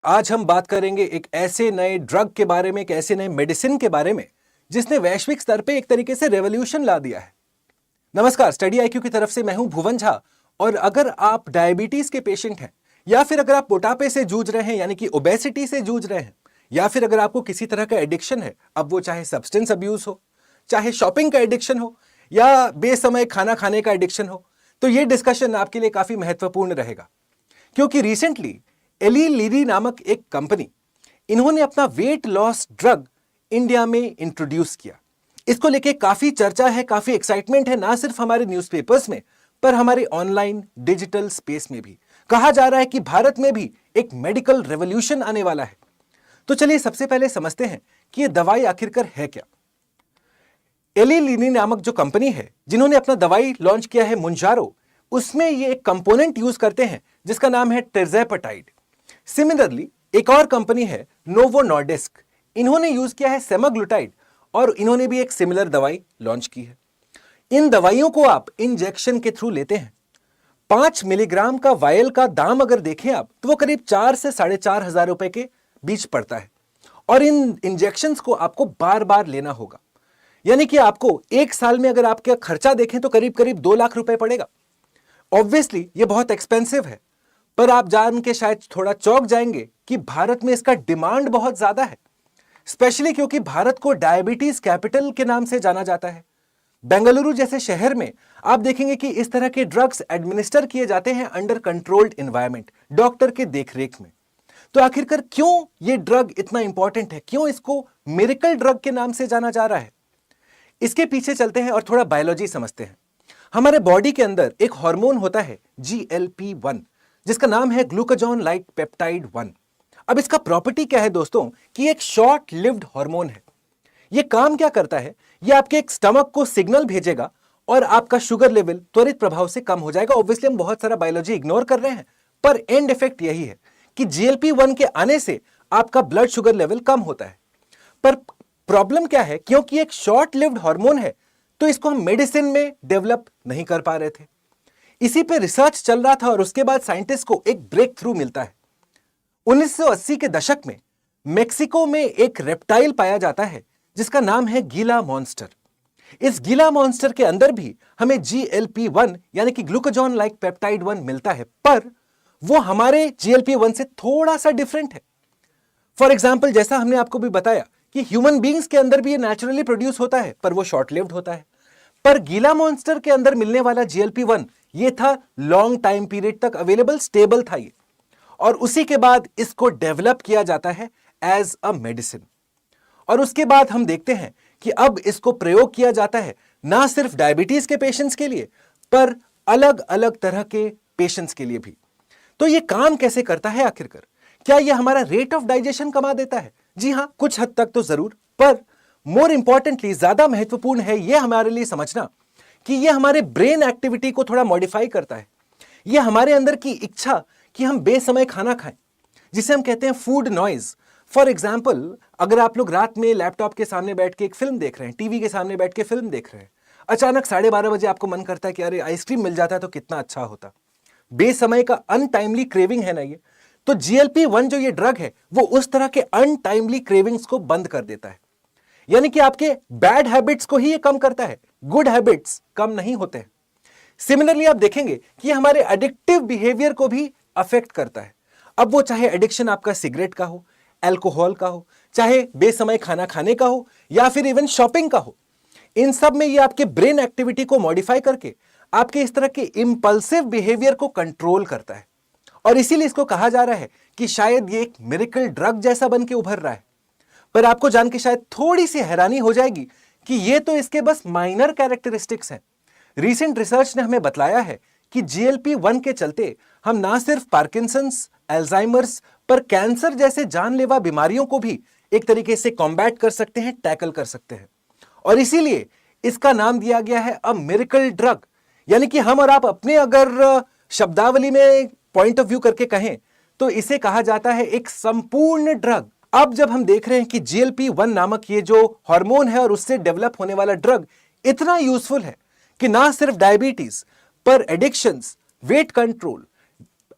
आज हम बात करेंगे एक ऐसे नए ड्रग के बारे में, एक ऐसे नए मेडिसिन के बारे में जिसने वैश्विक स्तर पे एक तरीके से रेवोल्यूशन ला दिया है। नमस्कार, स्टडी आईक्यू की तरफ से मैं हूं भुवन झा। और अगर आप डायबिटीज के पेशेंट हैं, या फिर अगर आप मोटापे से जूझ रहे हैं यानी कि ओबेसिटी से जूझ रहे हैं, या फिर अगर आपको किसी तरह का एडिक्शन है, अब वो चाहे सब्सटेंस अब्यूज हो, चाहे शॉपिंग का एडिक्शन हो, या बेसमय खाना खाने का एडिक्शन हो, तो ये डिस्कशन आपके लिए काफी महत्वपूर्ण रहेगा। क्योंकि रिसेंटली एली लिली नामक एक कंपनी, इन्होंने अपना वेट लॉस ड्रग इंडिया में इंट्रोड्यूस किया। इसको लेके काफी चर्चा है, काफी एक्साइटमेंट है, ना सिर्फ हमारे न्यूज़पेपर्स में पर हमारे ऑनलाइन डिजिटल स्पेस में भी। कहा जा रहा है कि भारत में भी एक मेडिकल रेवोल्यूशन आने वाला है। तो चलिए सबसे पहले समझते हैं कि यह दवाई आखिरकार है क्या। एली लिली नामक जो कंपनी है, जिन्होंने अपना दवाई लॉन्च किया है मुंजारो, उसमें ये एक कंपोनेंट यूज करते हैं जिसका नाम है टिrzepatide। सिमिलरली एक और कंपनी है नोवो नॉर्डिस्क, इन्होंने यूज किया है सेमाग्लुटाइड और इन्होंने भी एक सिमिलर दवाई लॉन्च की है। इन दवाइयों को आप इंजेक्शन के थ्रू लेते हैं। 5 मिलीग्राम का वायल का दाम अगर देखें आप, तो वो करीब 4 से 4,500 रुपए के बीच पड़ता है। और इन इंजेक्शंस को आपको बार बार लेना होगा, यानी कि आपको एक साल में अगर आपका खर्चा देखें तो करीब करीब 2 लाख रुपए पड़ेगा। ऑब्वियसली ये बहुत एक्सपेंसिव है, पर आप जान के शायद थोड़ा चौंक जाएंगे कि भारत में इसका डिमांड बहुत ज्यादा है। स्पेशली क्योंकि भारत को डायबिटीज कैपिटल के नाम से जाना जाता है। बेंगलुरु जैसे शहर में आप देखेंगे कि इस तरह के ड्रग्स एडमिनिस्टर किए जाते हैं अंडर कंट्रोल्ड एनवायरनमेंट, डॉक्टर के देखरेख में। तो आखिरकार क्यों ये ड्रग इतना इंपॉर्टेंट है, क्यों इसको मिरेकल ड्रग के नाम से जाना जा रहा है, इसके पीछे चलते हैं और थोड़ा बायोलॉजी समझते हैं। हमारे बॉडी के अंदर एक हार्मोन होता है GLP-1, जिसका नाम है ग्लूकागॉन लाइक पेप्टाइड 1। अब इसका प्रॉपर्टी क्या है दोस्तों, कि एक शॉर्ट लिव्ड हार्मोन है। ये काम क्या करता है, ये आपके एक स्टमक को सिग्नल भेजेगा और आपका शुगर लेवल त्वरित प्रभाव से कम हो जाएगा। ऑब्वियसली हम बहुत सारा बायोलॉजी इग्नोर कर रहे हैं, पर एंड इफेक्ट यही है कि GLP-1 के आने से आपका ब्लड शुगर लेवल कम होता है। पर प्रॉब्लम क्या है, क्योंकि एक शॉर्ट लिव्ड हार्मोन है, तो इसको हम मेडिसिन में डेवलप नहीं कर पा रहे थे। इसी पे रिसर्च चल रहा था और उसके बाद साइंटिस्ट को एक ब्रेक थ्रू मिलता है। 1980 के दशक में मेक्सिको में एक रेप्टाइल पाया जाता है जिसका नाम है गीला मॉन्स्टर। इस गीला मॉन्स्टर के अंदर भी हमें GLP-1 यानी कि ग्लूकागॉन लाइक पेप्टाइड 1 मिलता है, पर वो हमारे GLP-1 से थोड़ा सा डिफरेंट है। फॉर एग्जाम्पल, जैसा हमने आपको भी बताया कि ह्यूमन बींग्स के अंदर भी ये नेचुरली प्रोड्यूस होता है, पर वो शॉर्ट लिव्ड होता है। पर गीला मॉन्स्टर के अंदर मिलने वाला GLP-1 ये था लॉन्ग टाइम पीरियड तक अवेलेबल, स्टेबल था ये, और उसी के बाद इसको डेवलप किया जाता है एज अ मेडिसिन। और उसके बाद हम देखते हैं कि अब इसको प्रयोग किया जाता है ना सिर्फ डायबिटीज के पेशेंट्स के लिए, पर अलग अलग तरह के पेशेंट्स के लिए भी। तो ये काम कैसे करता है आखिरकार? क्या ये हमारा रेट ऑफ डाइजेशन कमा देता है? जी हां, कुछ हद तक तो जरूर, पर मोर इंपॉर्टेंटली ज्यादा महत्वपूर्ण है यह हमारे लिए समझना कि यह हमारे ब्रेन एक्टिविटी को थोड़ा मॉडिफाई करता है। यह हमारे अंदर की इच्छा कि हम बेसमय खाना खाएं, जिसे हम कहते हैं फूड नॉइज। फॉर एग्जाम्पल, अगर आप लोग रात में लैपटॉप के सामने बैठ के एक फिल्म देख रहे हैं, टीवी के सामने बैठ के फिल्म देख रहे हैं, अचानक 12:30 बजे आपको मन करता है कि अरे आइसक्रीम मिल जाता है तो कितना अच्छा होता। बेसमय का अनटाइमली क्रेविंग है ना ये। तो GLP-1 जो ये ड्रग है, वो उस तरह के अनटाइमली क्रेविंग्स को बंद कर देता है, यानी कि आपके बैड हैबिट्स को ही ये कम करता है, गुड हैबिट्स कम नहीं होते हैं। सिमिलरली आप देखेंगे कि ये हमारे एडिक्टिव बिहेवियर को भी अफेक्ट करता है। अब वो चाहे एडिक्शन आपका सिगरेट का हो, अल्कोहल का हो, चाहे बेसमय खाना खाने का हो, या फिर इवन शॉपिंग का हो, इन सब में ये आपके ब्रेन एक्टिविटी को मॉडिफाई करके आपके इस तरह के इंपल्सिव बिहेवियर को कंट्रोल करता है। और इसीलिए इसको कहा जा रहा है कि शायद ये एक मिरेकल ड्रग जैसा बन के उभर रहा है। पर आपको जान के शायद थोड़ी सी हैरानी हो जाएगी कि ये तो इसके बस माइनर कैरेक्टरिस्टिक्स हैं। रीसेंट रिसर्च ने हमें बतलाया है कि GLP-1 के चलते हम ना सिर्फ पार्किंसंस, अल्जाइमर्स, पर कैंसर जैसे जानलेवा बीमारियों को भी एक तरीके से कॉम्बैट कर सकते हैं, टैकल कर सकते हैं। और इसीलिए इसका नाम दिया गया है अ मिरेकल ड्रग। यानी कि हम और आप अपने अगर शब्दावली में पॉइंट ऑफ व्यू करके कहें तो इसे कहा जाता है एक संपूर्ण ड्रग। अब जब हम देख रहे हैं कि GLP-1 नामक ये जो हार्मोन है और उससे डेवलप होने वाला ड्रग इतना यूजफुल है कि ना सिर्फ डायबिटीज, पर addictions, weight control,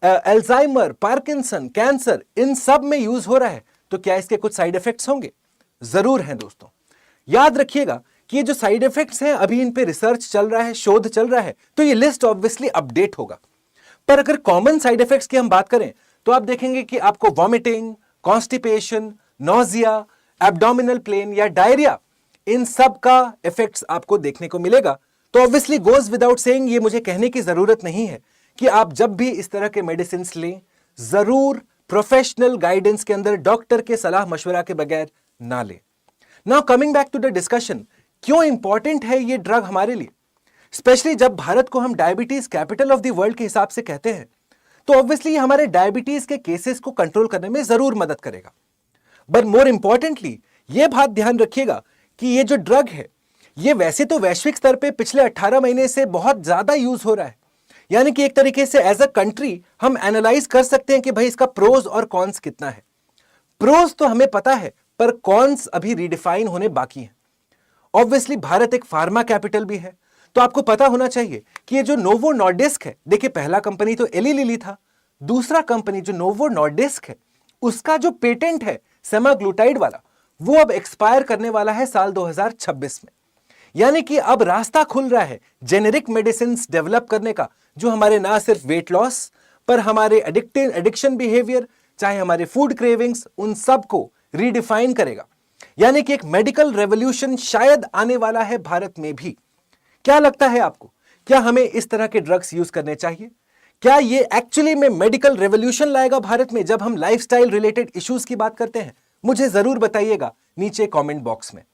Alzheimer, Parkinson, cancer, इन सब में यूज हो रहा है, तो क्या इसके कुछ साइड इफेक्ट्स होंगे? जरूर हैं दोस्तों। याद रखिएगा कि ये जो साइड इफेक्ट्स हैं, अभी इन पे रिसर्च चल रहा है, शोध चल रहा है, तो ये लिस्ट ऑब्वियसली अपडेट होगा। पर अगर कॉमन साइड इफेक्ट्स की हम बात करें तो आप देखेंगे कि आपको vomiting, constipation, nausea, abdominal pain या डायरिया, इन सब का इफेक्ट्स आपको देखने को मिलेगा। तो ऑब्वियसली गोज विदाउट सेइंग, ये मुझे कहने की जरूरत नहीं है कि आप जब भी इस तरह के मेडिसिन लें, जरूर प्रोफेशनल गाइडेंस के अंदर डॉक्टर के सलाह मशवरा के बगैर ना लें। Now coming back to the discussion, क्यों इंपॉर्टेंट है ये ड्रग हमारे लिए, स्पेशली जब भारत को हम diabetes capital of the world के हिसाब से कहते हैं, तो ऑब्वियसली हमारे डायबिटीज के केसेस को कंट्रोल करने में जरूर मदद करेगा। बट मोर इंपॉर्टेंटली यह बात ध्यान रखिएगा कि ये जो ड्रग है, ये वैसे तो वैश्विक स्तर पे पिछले 18 महीने से बहुत ज्यादा यूज हो रहा है, यानी कि एक तरीके से एज अ कंट्री हम एनालाइज कर सकते हैं कि भाई इसका प्रोज और कॉन्स कितना है। प्रोज तो हमें पता है, पर कॉन्स अभी रिडिफाइन होने बाकी हैं। ऑब्वियसली भारत एक फार्मा कैपिटल भी है, तो आपको पता होना चाहिए कि ये जो नोवो नॉर्डिस्क है, देखिए पहला कंपनी तो एली लिली था, दूसरा कंपनी जो नोवो नॉर्डिस्क है, उसका जो पेटेंट है सेमाग्लूटाइड वाला, वो अब एक्सपायर करने वाला है साल 2026 में। यानी कि अब रास्ता खुल रहा है जेनेरिक मेडिसिन डेवलप करने का, जो हमारे ना सिर्फ वेट लॉस पर हमारे एडिक्शन बिहेवियर, चाहे हमारे फूड क्रेविंग्स, उन सब को रीडिफाइन करेगा। यानी कि एक मेडिकल रेवोल्यूशन शायद आने वाला है भारत में भी। क्या लगता है आपको, क्या हमें इस तरह के ड्रग्स यूज करने चाहिए? क्या ये एक्चुअली में मेडिकल रेवोल्यूशन लाएगा भारत में जब हम लाइफस्टाइल रिलेटेड इश्यूज की बात करते हैं? मुझे जरूर बताइएगा नीचे कमेंट बॉक्स में।